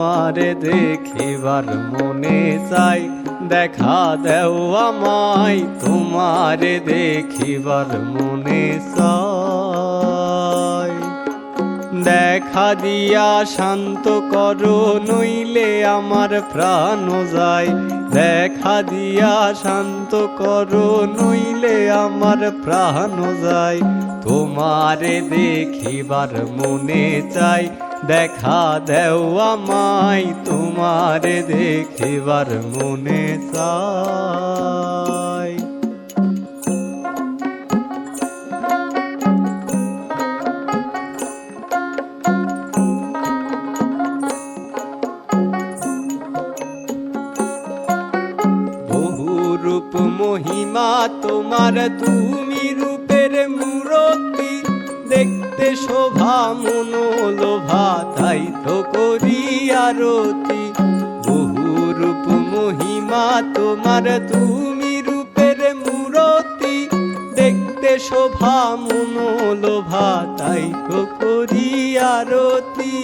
তোমারে দেখিবার মনে চাই, দেখা দেও আমায়। তোমারে দেখিবার মনে চাই, দেখা দিয়া শান্ত করো, নইলে আমার প্রাণ যায়। দেখা দিয়া শান্ত করো, নইলে আমার প্রাণ যায়। তোমারে দেখিবার মনে চাই, দেখা দেও আমায়। তোমারে দেখিবার মনে চাই। রূপ মহিমা তোমার, তুমি রূপের মূরতি। দেখতে শোভা মনোলোভা, তাই তো করি আরতি। বহু রূপ মহিমা তোমার, তুমি রূপের মূরতি। দেখতে শোভা মনোলোভা, তাই তো করি আরতি।